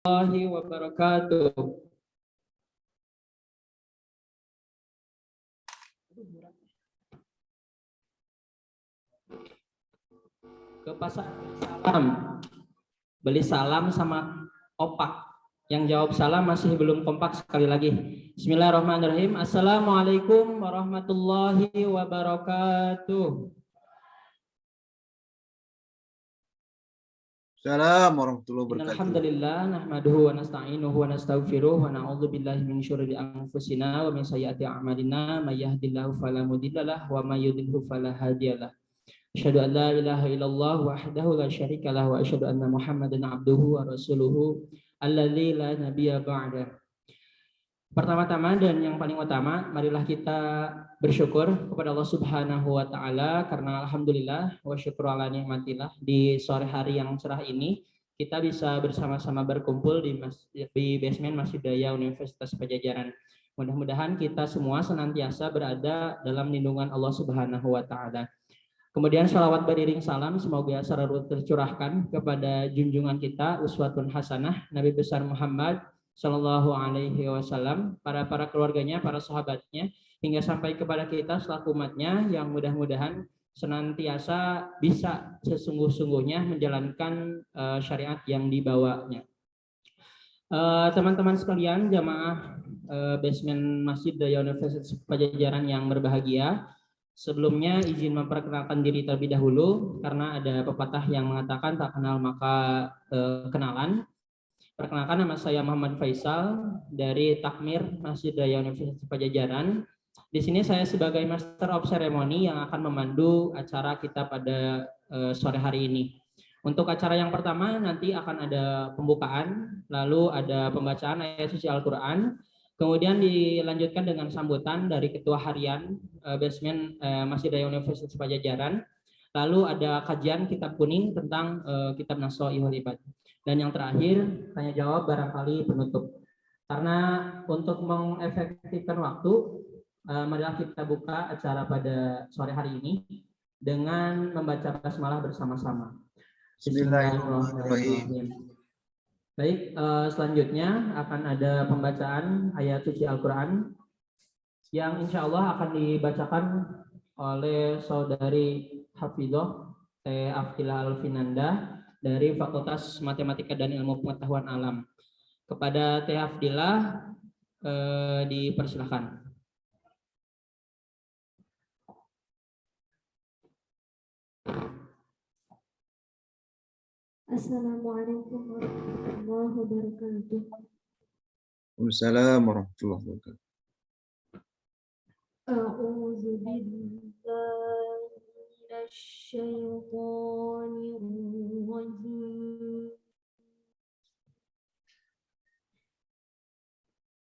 warahmatullahi wabarakatuh. Ke pasar salam. Beli salam sama opak. Yang jawab salam masih belum kompak sekali lagi. Bismillahirrahmanirrahim. Assalamualaikum warahmatullahi wabarakatuh. Assalamualaikum warahmatullahi wabarakatuh. Alhamdulillah nahmaduhu wa nasta'inuhu wa nastaghfiruh wa na'udzu billahi min syururi anfusina wa min sayyiati a'malina may yahdihillahu fala mudhillalah wa may yudhlil fala hadiyalah. Asyhadu an la ilaha illallah wahdahu la syarikalah wa asyhadu anna Muhammadan abduhu wa rasuluhu alladzi la nabiyya ba'da. Pertama-tama dan yang paling utama, marilah kita bersyukur kepada Allah Subhanahu wa taala karena alhamdulillah wa syukur ala nikmatillah di sore hari yang cerah ini kita bisa bersama-sama berkumpul di basement Masjid Daya Universitas Pajajaran. Mudah-mudahan kita semua senantiasa berada dalam lindungan Allah Subhanahu wa taala. Kemudian shalawat beriring salam semoga selalu tercurahkan kepada junjungan kita uswatun hasanah Nabi besar Muhammad Sallallahu Alaihi Wasallam, para keluarganya, para sahabatnya, hingga sampai kepada kita selaku umatnya yang mudah-mudahan senantiasa bisa sesungguh-sungguhnya menjalankan syariat yang dibawanya. Teman-teman sekalian, jamaah basement Masjid Daya Universitas Pajajaran yang berbahagia, sebelumnya izin memperkenalkan diri terlebih dahulu karena ada pepatah yang mengatakan tak kenal maka kenalan. Perkenalkan, nama saya Muhammad Faisal dari Takmir Masjid Daya Universitas Pajajaran. Di sini saya sebagai Master of Ceremony yang akan memandu acara kita pada sore hari ini. Untuk acara yang pertama nanti akan ada pembukaan, lalu ada pembacaan ayat suci Al-Quran, kemudian dilanjutkan dengan sambutan dari Ketua Harian Basement Masjid Daya Universitas Pajajaran, lalu ada kajian kitab kuning tentang kitab Nasha'ihul Ibad. Dan yang terakhir, tanya jawab barangkali penutup. Karena untuk mengefektifkan waktu, marilah kita buka acara pada sore hari ini dengan membaca basmalah bersama-sama. Bismillahirrahmanirrahim. Baik, selanjutnya akan ada pembacaan ayat suci Al-Quran yang insya Allah akan dibacakan oleh saudari Hafidhoh Teh Aftilah Alfinanda dari Fakultas Matematika dan Ilmu Pengetahuan Alam. Kepada Teh Afdilah dipersilakan. Assalamualaikum warahmatullahi wabarakatuh. Waalaikumsalam warahmatullahi wabarakatuh. A'udzu billahi minasy syaithanir rajim.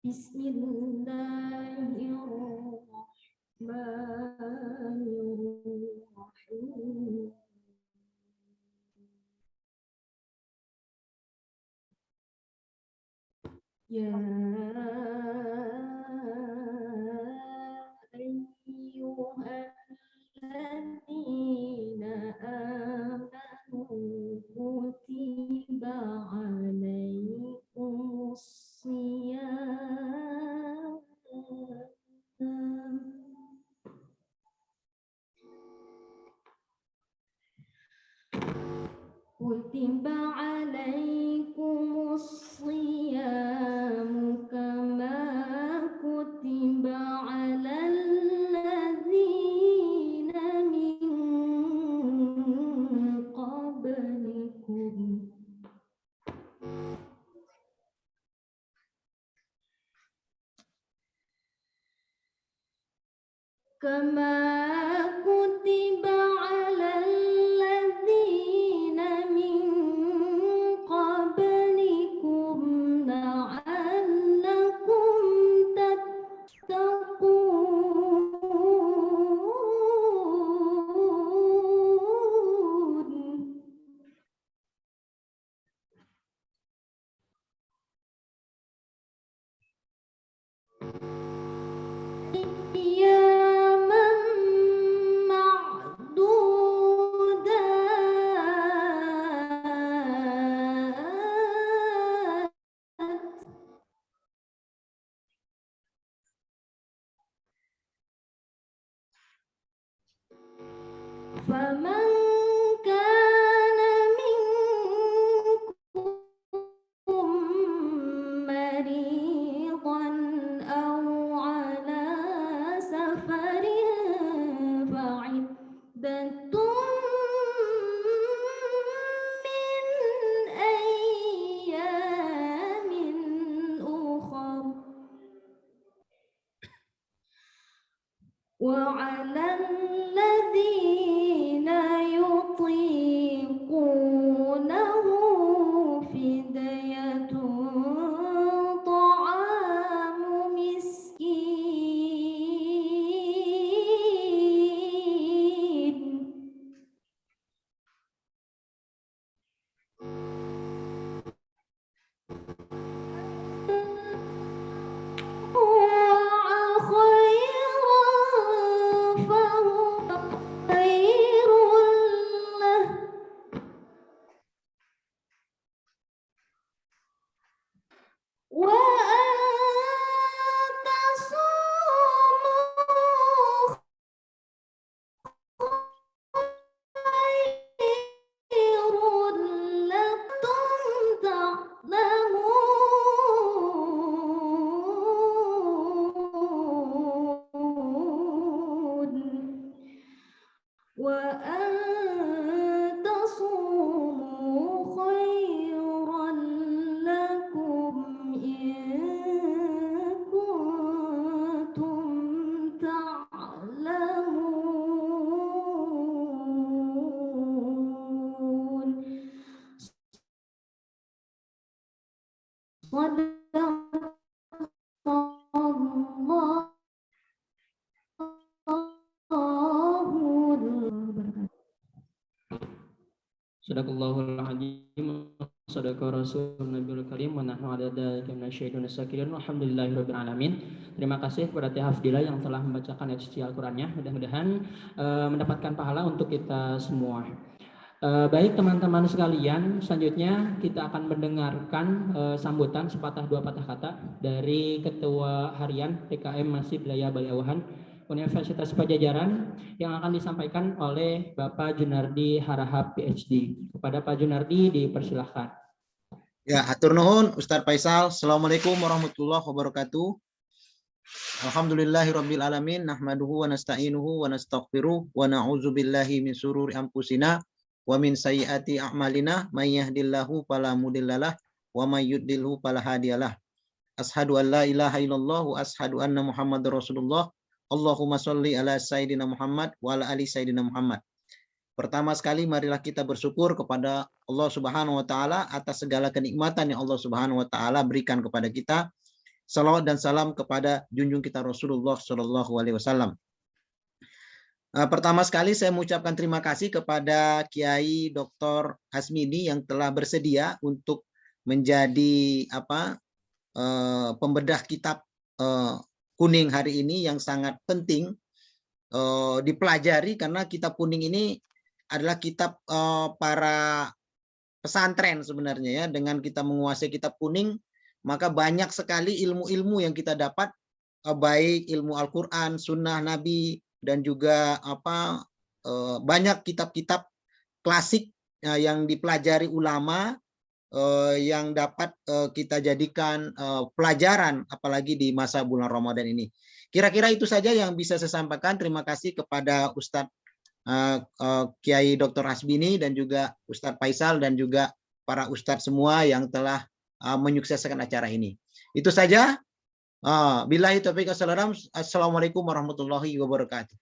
Bismillahirrahmanirrahim. Ya ayyuhalladzina amanu kutiba alaikumus shiyam kutiba alaikumus shiyam kama kutiba alal ladzina min qablikum kama kutiba alal ladzina min qablikum la'allakum tattaqun. Ayyaman فمن كان منكم مريضا أو على سفر فعدة من أيام أخر وعلى الذين يطيقونه فدية طعام مسكين خيرا فهو خير له وأن تصوموا خير لكم تعلمون وأن تصوموا خيرا لكم إن كنتم تعلمون صدق الله Sadaqallahul azim, sadaqa rasul nabiyul karim, wa nahnu ala dzalika minasyaitonir sakirin, walhamdulillahirabbil alamin. Terima kasih kepada Teh Hafdilah yang telah membacakan ayat Al-Qur'annya. Mudah-mudahan mendapatkan pahala untuk kita semua. Baik teman-teman sekalian, selanjutnya kita akan mendengarkan sambutan sepatah dua patah kata dari Ketua Harian PKM Masjid Laya Baliawahan Universitas Pajajaran yang akan disampaikan oleh Bapak Junardi Harahap PhD. Kepada Pak Junardi dipersilahkan. Ya, hatur nuhun Ustadz Faisal. Assalamualaikum warahmatullahi wabarakatuh. Alhamdulillahirabbil alamin, nahmaduhu wa nasta'inuhu wa nastaghfiruh wa na'udzu billahi min syururi anfusina wa min sayyiati a'malina may yahdihillahu fala mudhillalah wa may yudlilhu fala hadiyalah. Ashhadu an la ilaha illallah wa ashhadu anna Muhammadar Rasulullah. Allahumma sholli ala Sayyidina Muhammad wa ala ali Sayyidina Muhammad. Pertama sekali marilah kita bersyukur kepada Allah Subhanahu wa taala atas segala kenikmatan yang Allah Subhanahu wa taala berikan kepada kita. Salawat dan salam kepada junjung kita Rasulullah Shallallahu alaihi wasallam. Pertama sekali saya mengucapkan terima kasih kepada Kiai Dr. Hasmini yang telah bersedia untuk menjadi pembedah kitab kuning hari ini yang sangat penting dipelajari karena kitab kuning ini adalah kitab para pesantren sebenarnya ya. Dengan kita menguasai kitab kuning maka banyak sekali ilmu-ilmu yang kita dapat, baik ilmu Al-Quran, Sunnah Nabi, dan juga banyak kitab-kitab klasik yang dipelajari ulama yang dapat kita jadikan pelajaran apalagi di masa bulan Ramadan ini. Kira-kira itu saja yang bisa saya sampaikan. Terima kasih kepada Ustadz Kiai Dr. Hasbini dan juga Ustadz Faisal dan juga para Ustadz semua yang telah menyukseskan acara ini. Itu saja. Billahi taufiq wassalamu. Assalamualaikum warahmatullahi wabarakatuh.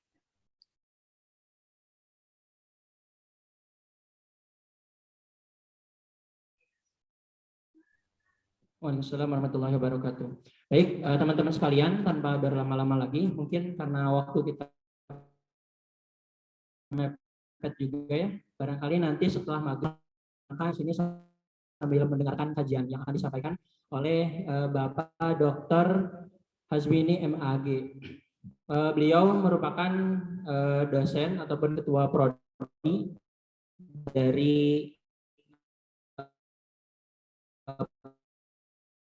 Waalaikumsalam warahmatullahi wabarakatuh. Baik, teman-teman sekalian, tanpa berlama-lama lagi, mungkin karena waktu kita mepet juga ya, barangkali nanti setelah maghrib maka sini sambil mendengarkan kajian yang akan disampaikan oleh Bapak Dr. Hasbini MAG. Beliau merupakan dosen ataupun ketua prodi dari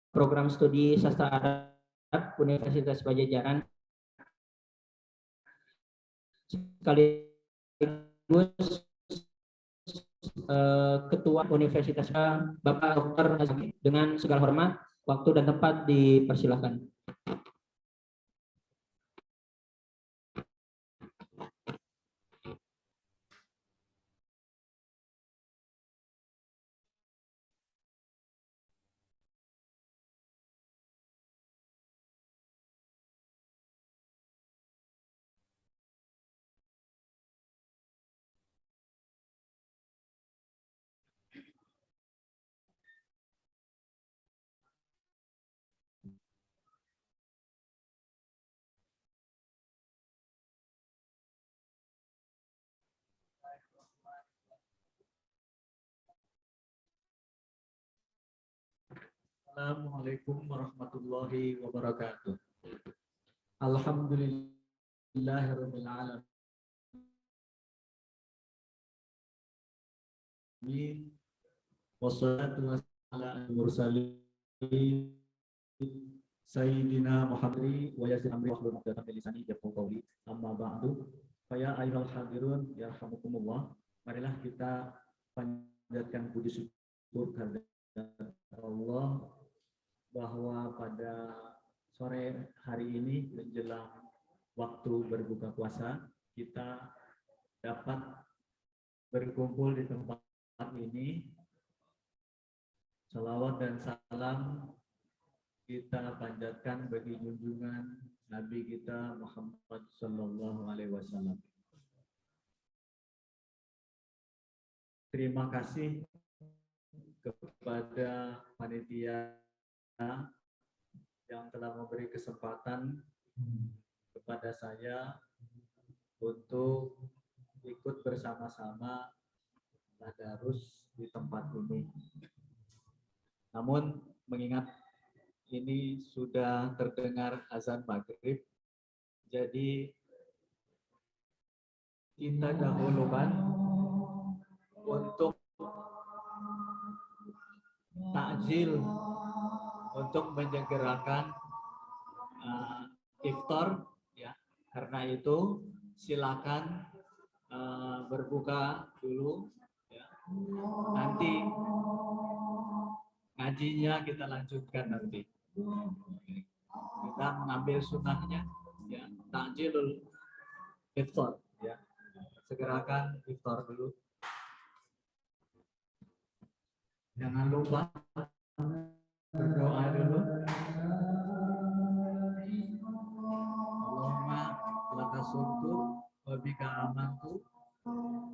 program studi sastra Arab Universitas Pajajaran. Sekaligus Ketua Universitas Bapak Dr. Hazmi, dengan segala hormat, waktu dan tempat dipersilahkan. Assalamualaikum warahmatullahi wabarakatuh. Alhamdulillahirabbil alamin. Wassalatu wassalamu ala mursalin sayyidina Muhammadin wa yazid amri wa hlul 'uqdatam min lisani yafqahu qawli. Amma ba'du. Fa ya ayyuhal hadirun yarhamukumullah. Marilah kita panjatkan puji syukur kehadirat Allah bahwa pada sore hari ini menjelang waktu berbuka puasa kita dapat berkumpul di tempat ini. Salawat dan salam kita panjatkan bagi junjungan Nabi kita Muhammad Sallallahu Alaihi Wasallam. Terima kasih kepada panitia yang telah memberi kesempatan kepada saya untuk ikut bersama-sama tadarus di tempat ini. Namun mengingat ini sudah terdengar azan maghrib, jadi kita dahulukan untuk takjil, untuk menyegerakan iftar, ya. Karena itu silakan berbuka dulu, ya. Nanti ngajinya kita lanjutkan nanti. Kita mengambil sunnahnya, ya, takjilul iftar, ya. Segerakan iftar dulu. Jangan lupa berdoa dulu. Allahumma laka sumtu wa bika amantu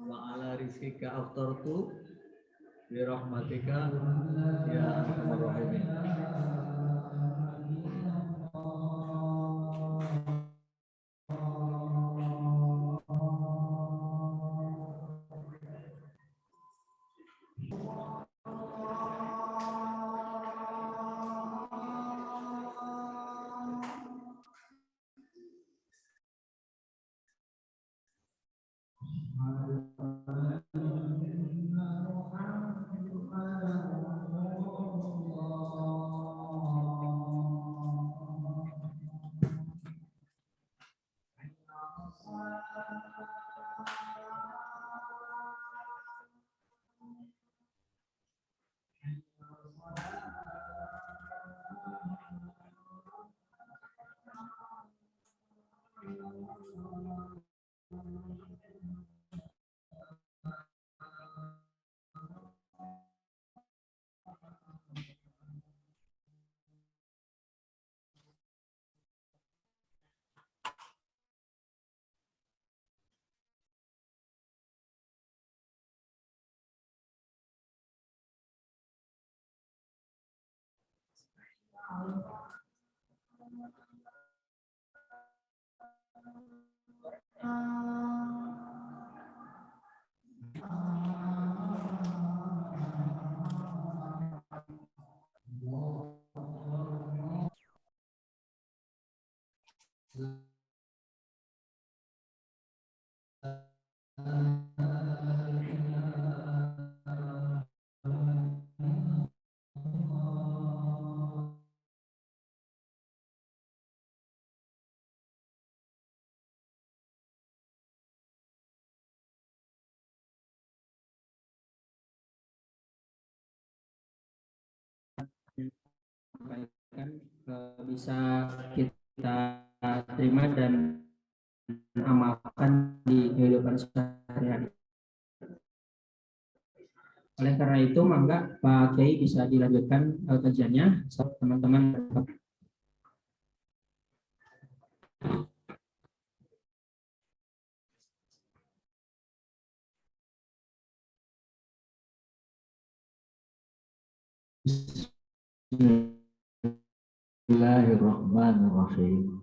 wa ala rizkika aftartu bi rahmatika ya arhamar rahimin. sampaikan bisa kita terima dan amalkan di kehidupan sehari-hari. Oleh karena itu, mangga Pak Kiai bisa dilanjutkan kajiannya, teman-teman. Bismillahirrahmanirrahim.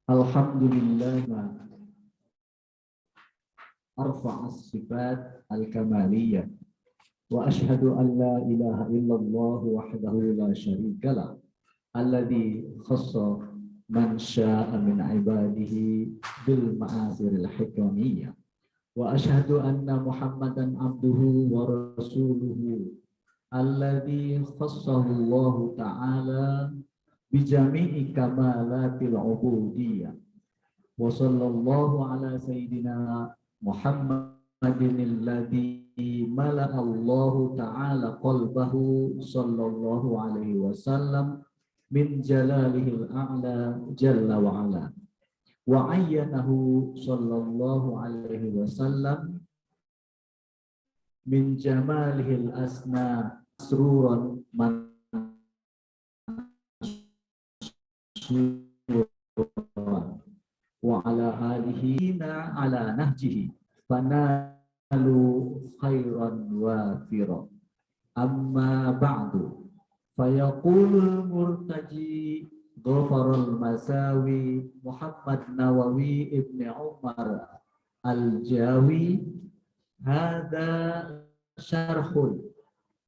Alhamdulillah arfa'as sifat al-kamaliyah wa ashhadu an la ilaha illallah wahdahu la syarikalah alladzi khassa man syaa'a min ibadihi bil ma'asiril hikamiyah wa ashhadu anna muhammadan abduhu wa rasuluhu alladzi khassahu Allah ta'ala bijami'i kamalatil ubudiyyah wa sallallahu ala sayyidina Muhammadin alladzi mala'a Allah ta'ala qalbahu sallallahu alaihi wasallam min jalalihil a'la jalla wa ala wa ayyanahu sallallahu alaihi wasallam min jamalihil asna asruran man wa ala alihi ala nahjihi fanalu khairan wafira amma ba'du fayaqulul murtaji ghafarul masawi Muhammad Nawawi ibn Umar al-Jawi hadha syarhun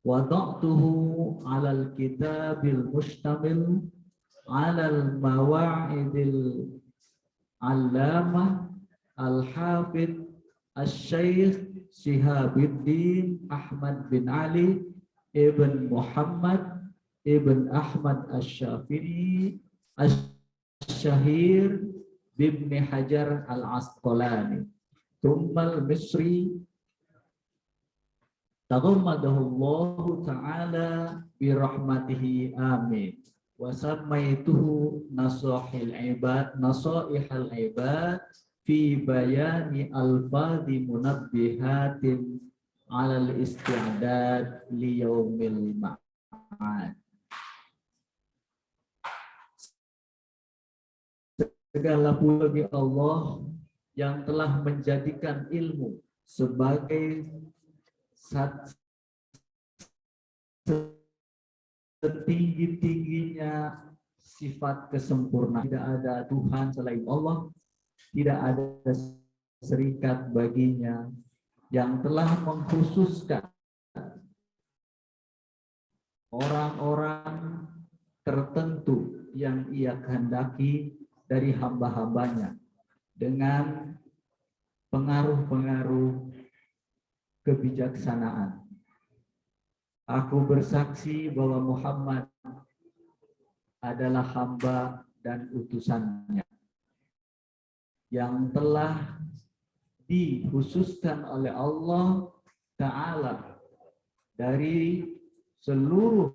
wada'tuhu alal kitabil mustamil alal mawa'idil allamah al-hafidh al-syaikh Shihabuddin Ahmad bin Ali ibn Muhammad ibn Ahmad al-Syafi'i al-Syahir bibni Hajar al-Asqalani Tummal Misri taghammadahullahu ta'ala birahmatihi amin wa sammaituhu nasaihal ibad fi bayani alfadhi munabbihatin alal isti'dad li yaumil ma'ad. Segala puji bagi Allah yang telah menjadikan ilmu sebagai setinggi-tingginya sifat kesempurnaan. Tidak ada Tuhan selain Allah, tidak ada serikat baginya, yang telah mengkhususkan orang-orang tertentu yang ia kehendaki dari hamba-hambanya dengan pengaruh-pengaruh kebijaksanaan. Aku bersaksi bahwa Muhammad adalah hamba dan utusannya yang telah dikhususkan oleh Allah Ta'ala dari seluruh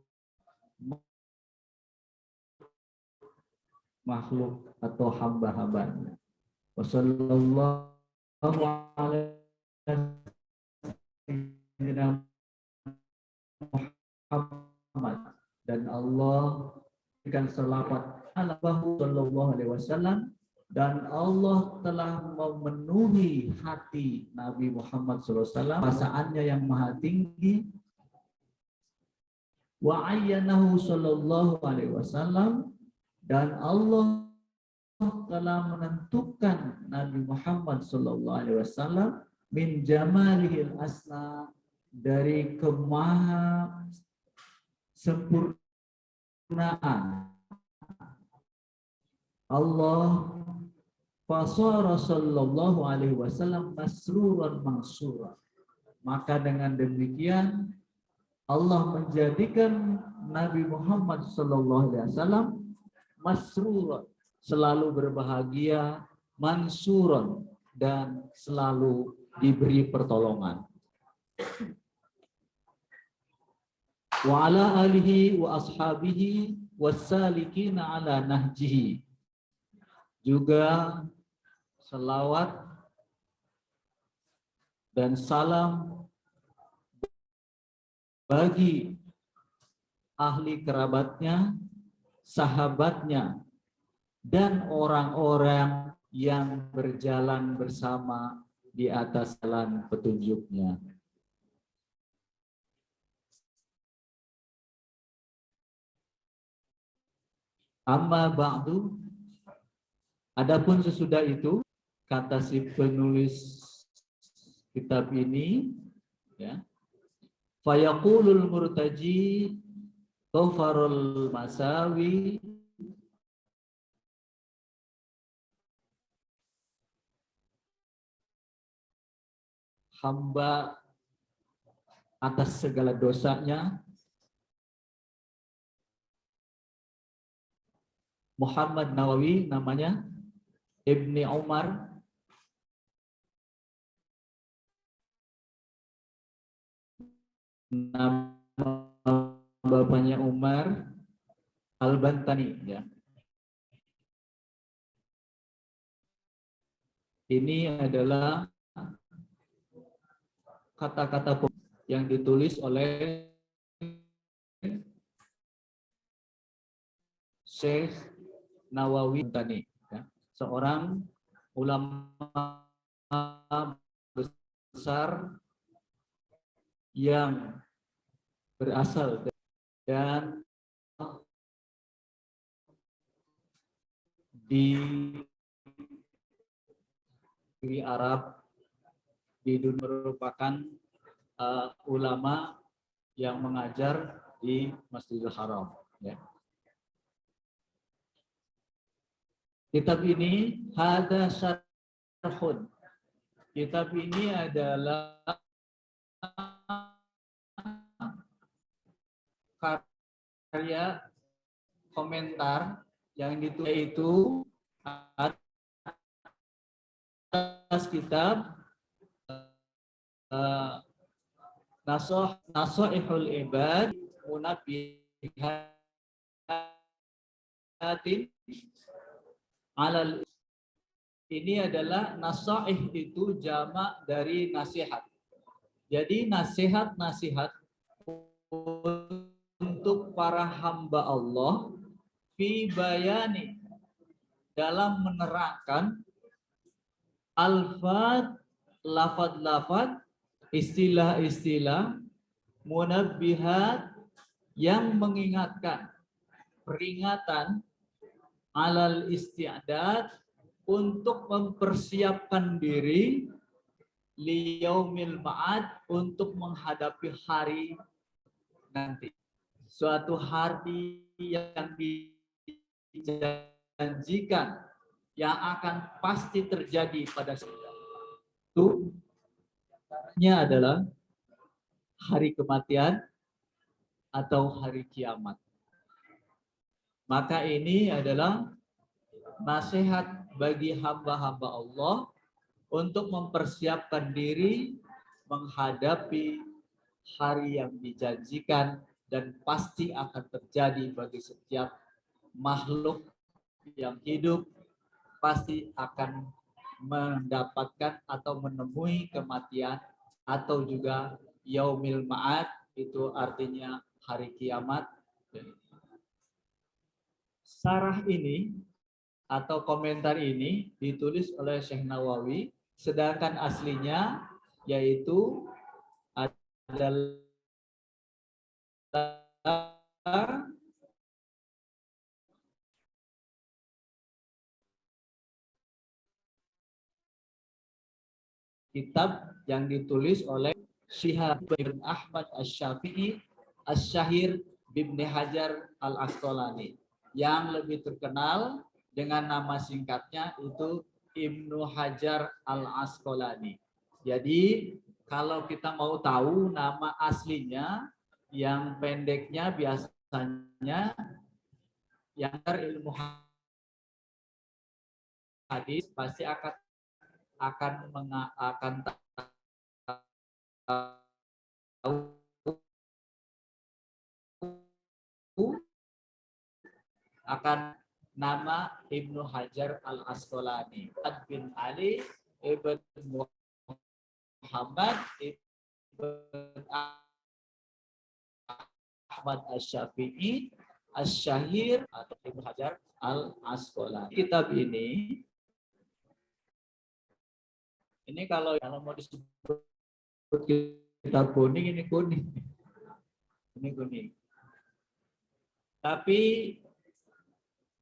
makhluk atau hamba-hambanya. Wassallallahu alaihi wasallam Muhammad, dan Allah berikan selawat ala sallallahu alaihi wasallam, dan Allah telah memenuhi hati Nabi Muhammad sallallahu alaihi wasallam perasaannya yang maha tinggi, wa ayyanahu sallallahu alaihi wasallam, dan Allah telah menentukan Nabi Muhammad sallallahu alaihi wasallam min jamalihil asna, dari kemaha sempurnaan Allah. Fasara sallallahu alaihi wasallam masruran mansura, maka dengan demikian Allah menjadikan Nabi Muhammad sallallahu alaihi wasallam masruran, selalu berbahagia, mansuran, dan selalu diberi pertolongan. wa ala alihi wa ashabihi wassalikina ala nahjihi. Juga selawat dan salam bagi ahli kerabatnya, sahabatnya, dan orang-orang yang berjalan bersama di atas jalan petunjuknya. Amma ba'du, adapun sesudah itu, kata si penulis kitab ini, ya, fayaqulul murtaji ghafarul masawi hamba atas segala dosanya Muhammad Nawawi namanya, Ibni Umar nama bapaknya Umar Al-Bantani, ya. Ini adalah kata-kata yang ditulis oleh Syekh Nawawi Bantani, ya, seorang ulama besar yang berasal dan di Arab di dunia, merupakan ulama yang mengajar di Masjidil Haram, ya. Kitab ini hada syarhun. Kitab ini adalah karya komentar yang ditulis itu atas kitab Nasoihul Ibad Munabbihatin alal. Ini adalah nasaih, itu jamak dari nasihat. Jadi nasihat-nasihat untuk para hamba Allah fi bayani, dalam menerangkan alfad, lafad-lafad, istilah-istilah, munabbihat, yang mengingatkan, peringatan, alal isti'dad, untuk mempersiapkan diri, liyaumil ma'ad, untuk menghadapi hari nanti. Suatu hari yang dijanjikan, yang akan pasti terjadi pada saat itu, adalah hari kematian atau hari kiamat. Maka ini adalah nasihat bagi hamba-hamba Allah untuk mempersiapkan diri menghadapi hari yang dijanjikan dan pasti akan terjadi bagi setiap makhluk yang hidup, pasti akan mendapatkan atau menemui kematian, atau juga yaumil ma'ad, itu artinya hari kiamat. Syarah ini atau komentar ini ditulis oleh Syekh Nawawi, sedangkan aslinya yaitu adalah kitab yang ditulis oleh Syihab bin Ahmad Asy-Syafi'i Asy-Syahir bin Hajar Al-Asqalani, yang lebih terkenal dengan nama singkatnya itu Ibnu Hajar Al-Asqalani. Jadi kalau kita mau tahu nama aslinya, yang pendeknya biasanya yang ilmu hadis pasti akan tahu akan nama Ibnu Hajar Al-Asqalani, bin Ali ibn Muhammad ibn Ahmad Asy-Syafi'i Asy-Syahir atau Ibnu Hajar Al-Asqalani. Kitab ini kalau mau disebut kitab kuning, ini kuning. Ini kuning. Tapi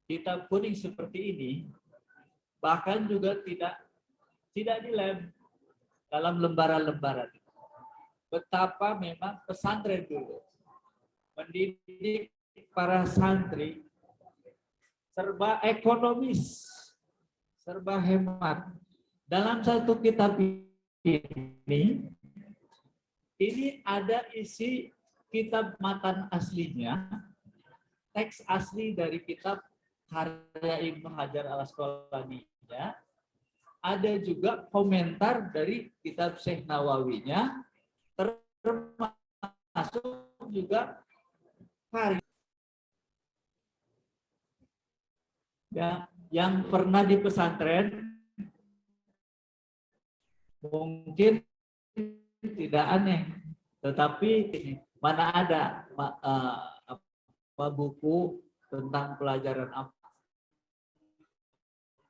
kitab kuning seperti ini bahkan juga tidak dilem dalam lembaran-lembaran. Betapa memang pesantren dulu mendidik para santri serba ekonomis, serba hemat. Dalam satu kitab ini ada isi kitab matan aslinya, teks asli dari kitab karya Ibnu Hajar Al-Asqalani-nya, ada juga komentar dari kitab Syekh Nawawinya, termasuk juga karya ya, yang pernah di pesantren mungkin tidak aneh, tetapi mana ada buku tentang pelajaran apa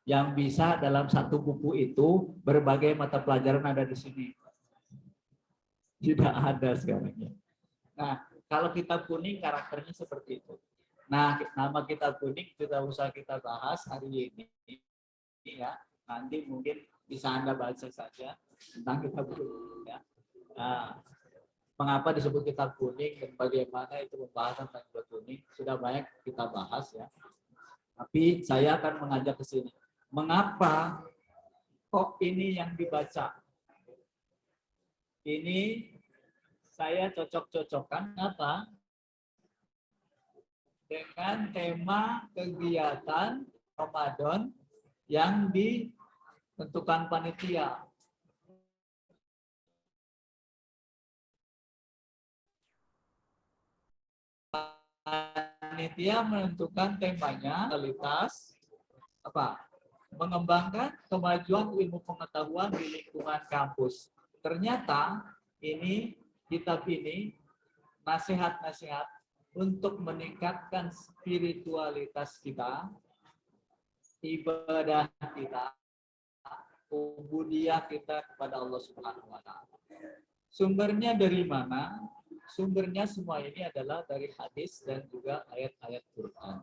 yang bisa dalam satu buku itu berbagai mata pelajaran ada di sini. Tidak ada sekarang ya. Nah, kalau kitab kuning karakternya seperti itu. Nah, nama kitab kuning tidak usah kita bahas hari ini ya. Nanti mungkin bisa Anda baca saja tentang kitab kuning ya. Nah, mengapa disebut kitab kuning dan bagaimana itu pembahasan tentang kitab kuning sudah banyak kita bahas ya. Tapi saya akan mengajak ke sini. Mengapa kok ini yang dibaca? Ini saya cocok-cocokkan apa? Dengan tema kegiatan Ramadan yang ditentukan panitia. Panitia menentukan temanya kualitas apa? Mengembangkan kemajuan ilmu pengetahuan di lingkungan kampus. Ternyata ini kitab ini nasihat-nasihat untuk meningkatkan spiritualitas kita, ibadah kita, ubudiyah kita kepada Allah Subhanahu wa taala. Sumbernya dari mana? Sumbernya semua ini adalah dari hadis dan juga ayat-ayat Quran.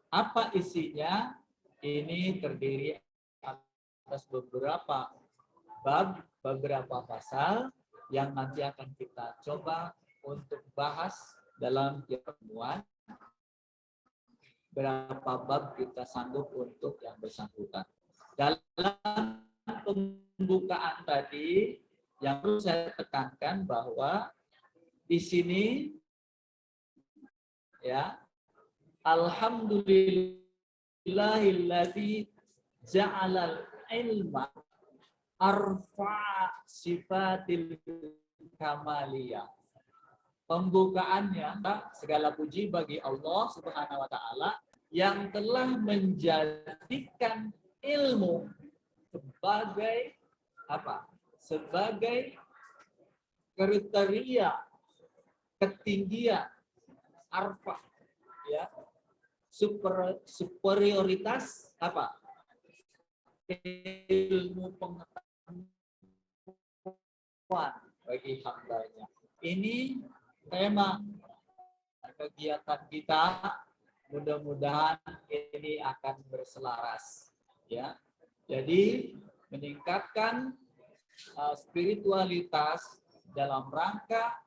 Apa isinya? Ini terdiri atas beberapa bab, beberapa pasal yang nanti akan kita coba untuk bahas dalam pertemuan. Berapa bab kita sanggup untuk yang bersangkutan. Dalam pembukaan tadi yang perlu saya tekankan bahwa di sini ya, alhamdulillahilladzi ja'alal ilma arfa sifatil kamaliyah. Pembukaannya, segala puji bagi Allah Subhanahu wa taala yang telah menjadikan ilmu sebagai apa? Sebagai kriteria ketinggian arfa ya. Superioritas apa? Ilmu pengetahuan bagi hambanya. Ini tema kegiatan kita, mudah-mudahan ini akan berselaras ya. Jadi meningkatkan spiritualitas dalam rangka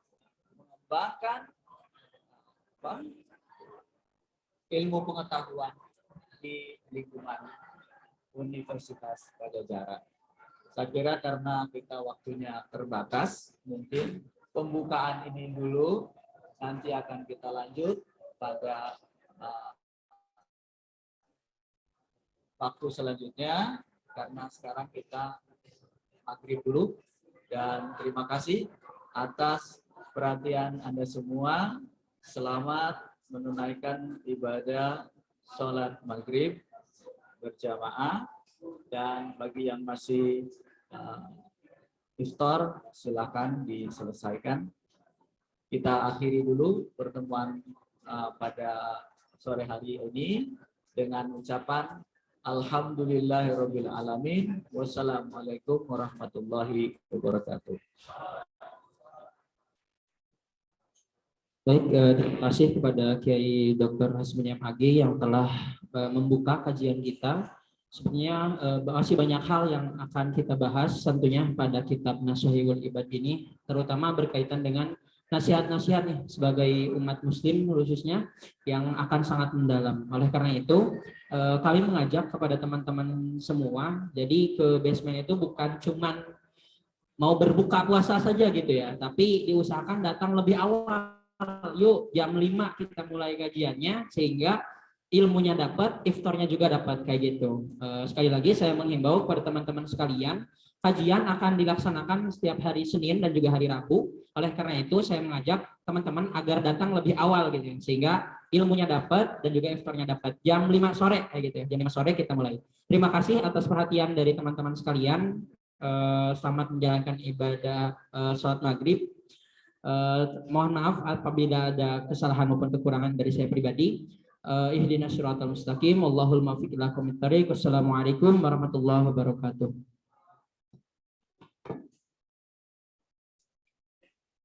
mengembangkan ilmu pengetahuan di lingkungan Universitas Pajajaran. Saya kira karena kita waktunya terbatas, mungkin pembukaan ini dulu, nanti akan kita lanjut pada waktu selanjutnya, karena sekarang kita maghrib dulu. Dan terima kasih atas perhatian Anda semua. Selamat menunaikan ibadah sholat maghrib berjamaah, dan bagi yang masih iftar silakan diselesaikan. Kita akhiri dulu pertemuan pada sore hari ini dengan ucapan Alhamdulillahirabbil alamin. Wassalamualaikum warahmatullahi wabarakatuh. Baik, terima kasih kepada Kiai Dr. Hasbuni MAG yang telah membuka kajian kita. Sebenarnya masih banyak hal yang akan kita bahas tentunya pada kitab Nasuhul Ibad ini, terutama berkaitan dengan nasihat-nasihat nih sebagai umat muslim khususnya yang akan sangat mendalam. Oleh karena itu kami mengajak kepada teman-teman semua, jadi ke basement itu bukan cuman mau berbuka puasa saja gitu ya, tapi diusahakan datang lebih awal. Yuk jam 5 kita mulai kajiannya sehingga ilmunya dapat, iftarnya juga dapat kayak gitu. Sekali lagi saya menghimbau kepada teman-teman sekalian, kajian akan dilaksanakan setiap hari Senin dan juga hari Rabu. Oleh karena itu saya mengajak teman-teman agar datang lebih awal gitu ya, sehingga ilmunya dapat dan juga iftarnya dapat. Jam 5 sore kayak gitu ya. Jam 5 sore kita mulai. Terima kasih atas perhatian dari teman-teman sekalian. Selamat menjalankan ibadah sholat maghrib. Mohon maaf apabila ada kesalahan maupun kekurangan dari saya pribadi. Ihdinas siratal mustaqim, wallahul muwaffiq ila aqwamit thoriq. Wassalamualaikum warahmatullahi wabarakatuh.